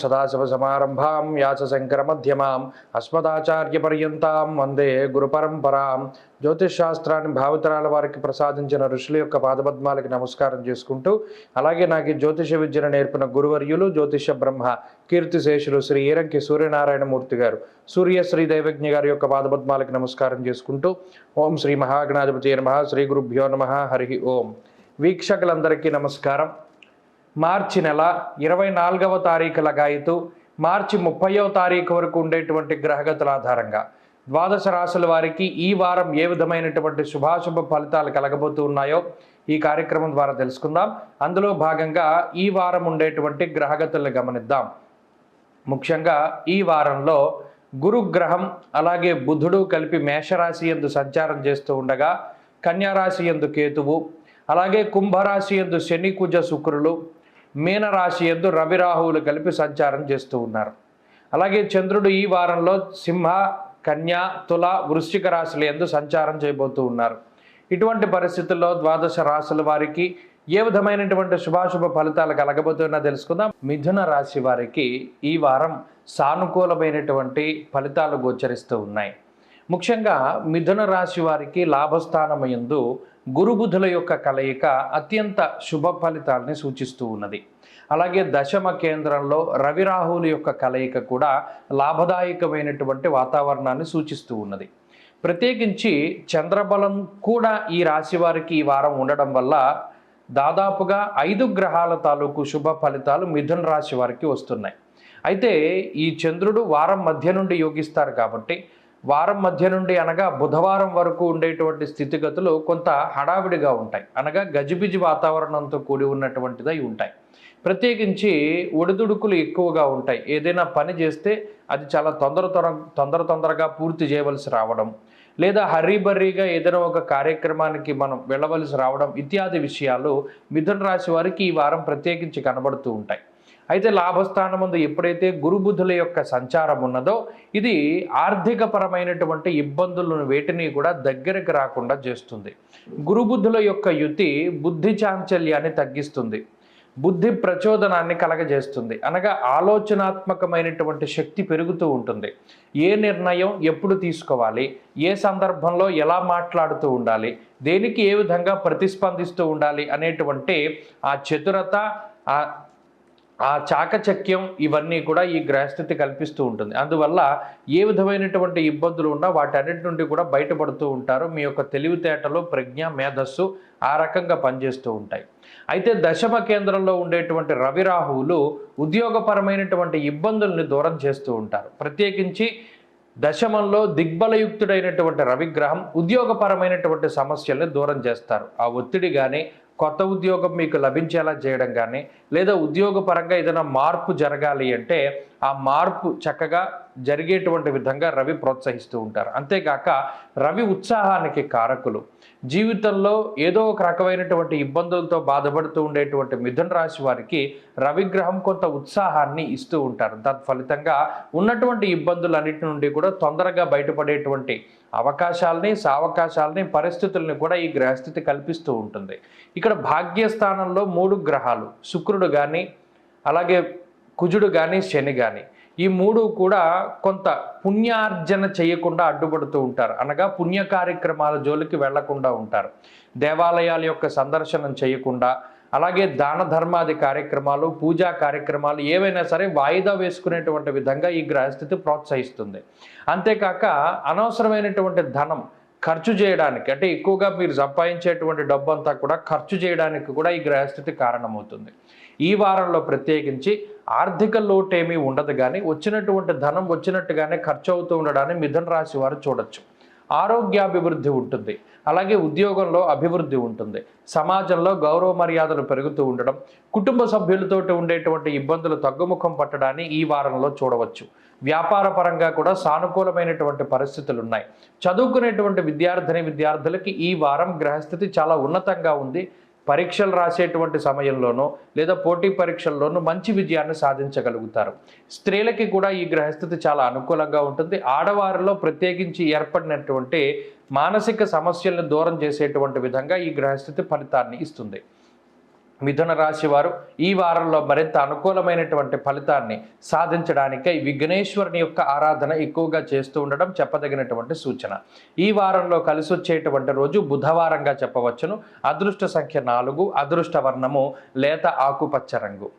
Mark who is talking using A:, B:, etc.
A: సదాశివసమారంభాం వ్యాసశంకరమధ్యమాం అస్మదాచార్యపర్యంతాం వందే గురుపరంపరాం. జ్యోతిష్ శాస్త్రాన్ని భావితరాల వారికి ప్రసాదించిన ఋషుల యొక్క పాదపద్మాలకి నమస్కారం చేసుకుంటూ, అలాగే నాకు ఈ జ్యోతిష విద్యను నేర్పిన గురువర్యులు జ్యోతిష బ్రహ్మ కీర్తిశేషులు శ్రీ ఈరంకి సూర్యనారాయణమూర్తి గారు, సూర్యశ్రీ దైవజ్ఞ గారి యొక్క పాదపద్మాలకి నమస్కారం చేసుకుంటూ, ఓం శ్రీ మహాగణాధిపతి నమః, శ్రీ గురుభ్యో నమః, హరి ఓం. వీక్షకులందరికీ నమస్కారం. మార్చి నెల 24వ తారీఖు లగాయితూ మార్చి 30వ తారీఖు వరకు ఉండేటువంటి గ్రహగతుల ఆధారంగా ద్వాదశ రాశుల వారికి ఈ వారం ఏ విధమైనటువంటి శుభాశుభ ఫలితాలు కలగబోతూ ఉన్నాయో ఈ కార్యక్రమం ద్వారా తెలుసుకుందాం. అందులో భాగంగా ఈ వారం ఉండేటువంటి గ్రహగతులను గమనిద్దాం. ముఖ్యంగా ఈ వారంలో గురుగ్రహం అలాగే బుధుడు కలిపి మేషరాశి యందు సంచారం చేస్తూ ఉండగా, కన్యారాశి యందు కేతువు, అలాగే కుంభరాశి యందు శని కుజ శుక్రులు, మీనరాశి యందు రవి రాహువులు కలిపి సంచారం చేస్తూ ఉన్నారు. అలాగే చంద్రుడు ఈ వారంలో సింహ, కన్యా, తుల, వృశ్చిక రాశుల యందు సంచారం చేయబోతూ ఉన్నారు. ఇటువంటి పరిస్థితుల్లో ద్వాదశ రాశుల వారికి ఏ విధమైనటువంటి శుభాశుభ ఫలితాలు కలగబోతున్నా తెలుసుకుందాం. మిథున రాశి వారికి ఈ వారం సానుకూలమైనటువంటి ఫలితాలు గోచరిస్తూ ఉన్నాయి. ముఖ్యంగా మిథున రాశి వారికి లాభస్థానం యందు గురుబుధుల యొక్క కలయిక అత్యంత శుభ ఫలితాలని సూచిస్తూ ఉన్నది. అలాగే దశమ కేంద్రంలో రవి రాహువుల యొక్క కలయిక కూడా లాభదాయకమైనటువంటి వాతావరణాన్ని సూచిస్తూ ఉన్నది. ప్రత్యేకించి చంద్రబలం కూడా ఈ రాశి వారికి ఈ వారం ఉండడం వల్ల దాదాపుగా 5 గ్రహాల తాలూకు శుభ ఫలితాలు మిథున రాశి వారికి వస్తున్నాయి. అయితే ఈ చంద్రుడు వారం మధ్య నుండి యోగిస్తారు కాబట్టి వారం మధ్య నుండి అనగా బుధవారం వరకు ఉండేటువంటి స్థితిగతులు కొంత హడావిడిగా ఉంటాయి, అనగా గజిబిజి వాతావరణంతో కూడి ఉన్నటువంటిదై ఉంటాయి. ప్రత్యేకించి ఒడిదుడుకులు ఎక్కువగా ఉంటాయి. ఏదైనా పని చేస్తే అది చాలా తొందరగా పూర్తి చేయవలసి రావడం, లేదా హర్రీబర్రీగా ఏదైనా ఒక కార్యక్రమానికి మనం వెళ్ళవలసి రావడం ఇత్యాది విషయాలు మిథున రాశి వారికి ఈ వారం ప్రత్యేకించి కనబడుతూ ఉంటాయి. అయితే లాభస్థానం ముందు ఎప్పుడైతే గురుబుధుల యొక్క సంచారం ఉన్నదో ఇది ఆర్థిక పరమైనటువంటి ఇబ్బందులను వేటిని కూడా దగ్గరకు రాకుండా చేస్తుంది. గురుబుధుల యొక్క యుతి బుద్ధి చాంచల్యాన్ని తగ్గిస్తుంది, బుద్ధి ప్రచోదనాన్ని కలగజేస్తుంది, అనగా ఆలోచనాత్మకమైనటువంటి శక్తి పెరుగుతూ ఉంటుంది. ఏ నిర్ణయం ఎప్పుడు తీసుకోవాలి, ఏ సందర్భంలో ఎలా మాట్లాడుతూ ఉండాలి, దేనికి ఏ విధంగా ప్రతిస్పందిస్తూ ఉండాలి అనేటువంటి ఆ చతురత, ఆ చాకచక్యం ఇవన్నీ కూడా ఈ గ్రహస్థితి కల్పిస్తూ ఉంటుంది. అందువల్ల ఏ విధమైనటువంటి ఇబ్బందులు ఉన్నా వాటన్నిటి నుండి కూడా బయటపడుతూ ఉంటారు. మీ యొక్క తెలివితేటలు, ప్రజ్ఞ, మేధస్సు ఆ రకంగా పనిచేస్తూ ఉంటాయి. అయితే దశమ కేంద్రంలో ఉండేటువంటి రవి రాహువులు ఉద్యోగపరమైనటువంటి ఇబ్బందుల్ని దూరం చేస్తూ ఉంటారు. ప్రత్యేకించి దశమంలో దిగ్బలయుక్తుడైనటువంటి రవిగ్రహం ఉద్యోగపరమైనటువంటి సమస్యల్ని దూరం చేస్తారు. ఆ ఒత్తిడి కానీ, కొత్త ఉద్యోగం మీకు లభించేలా చేయడం కానీ, లేదా ఉద్యోగపరంగా ఏదైనా మార్పు జరగాలి అంటే ఆ మార్పు చక్కగా జరిగేటువంటి విధంగా రవి ప్రోత్సహిస్తూ ఉంటారు. అంతేకాక రవి ఉత్సాహానికి కారకులు. జీవితంలో ఏదో ఒక రకమైనటువంటి ఇబ్బందులతో బాధపడుతూ ఉండేటువంటి మిథున రాశి వారికి రవిగ్రహం కొంత ఉత్సాహాన్ని ఇస్తూ ఉంటారు. తత్ఫలితంగా ఉన్నటువంటి ఇబ్బందులన్నిటి నుండి కూడా తొందరగా బయటపడేటువంటి అవకాశాలని, సావకాశాలని, పరిస్థితుల్ని కూడా ఈ గ్రహస్థితి కల్పిస్తూ ఉంటుంది. ఇక్కడ భాగ్యస్థానంలో 3 గ్రహాలు, శుక్రుడు కానీ, అలాగే కుజుడు కానీ, శని కానీ, ఈ 3 కూడా కొంత పుణ్యార్జన చేయకుండా అడ్డుపడుతూ ఉంటారు, అనగా పుణ్య కార్యక్రమాల జోలికి వెళ్లకుండా ఉంటారు. దేవాలయాల యొక్క సందర్శనం చేయకుండా, అలాగే దాన ధర్మాది కార్యక్రమాలు, పూజా కార్యక్రమాలు ఏవైనా సరే వాయిదా వేసుకునేటువంటి విధంగా ఈ గ్రహస్థితి ప్రోత్సహిస్తుంది. అంతేకాక అనవసరమైనటువంటి ధనం ఖర్చు చేయడానికి, అంటే ఎక్కువగా మీరు సంపాదించేటువంటి డబ్బు అంతా కూడా ఖర్చు చేయడానికి కూడా ఈ గ్రహస్థితి కారణమవుతుంది. ఈ వారంలో ప్రత్యేకించి ఆర్థిక లోటేమీ ఉండదు, కానీ వచ్చినటువంటి ధనం వచ్చినట్టుగానే ఖర్చు అవుతూ ఉండడాన్ని మిథున రాశి వారు చూడొచ్చు. ఆరోగ్యాభివృద్ధి ఉంటుంది, అలాగే ఉద్యోగంలో అభివృద్ధి ఉంటుంది, సమాజంలో గౌరవ మర్యాదలు పెరుగుతూ ఉండడం, కుటుంబ సభ్యులతో ఉండేటువంటి ఇబ్బందులు తగ్గుముఖం పట్టడాన్ని ఈ వారంలో చూడవచ్చు. వ్యాపార పరంగా కూడా సానుకూలమైనటువంటి పరిస్థితులు ఉన్నాయి. చదువుకునేటువంటి విద్యార్థులకి ఈ వారం గ్రహస్థితి చాలా ఉన్నతంగా ఉంది. పరీక్షలు రాసేటువంటి సమయంలోనూ లేదా పోటీ పరీక్షల్లోనూ మంచి విజయాన్ని సాధించగలుగుతారు. స్త్రీలకి కూడా ఈ గ్రహస్థితి చాలా అనుకూలంగా ఉంటుంది. ఆడవారిలో ప్రత్యేకించి ఏర్పడినటువంటి మానసిక సమస్యలను దూరం చేసేటువంటి విధంగా ఈ గ్రహస్థితి ఫలితాన్ని ఇస్తుంది. మిథున రాశి వారు ఈ వారంలో మరింత అనుకూలమైనటువంటి ఫలితాన్ని సాధించడానికై విఘ్నేశ్వరుని యొక్క ఆరాధన ఎక్కువగా చేస్తూ ఉండడం చెప్పదగినటువంటి సూచన. ఈ వారంలో కలిసి వచ్చేటువంటి రోజు బుధవారంగా చెప్పవచ్చును. అదృష్ట సంఖ్య 4, అదృష్ట వర్ణము లేత ఆకుపచ్చ రంగు.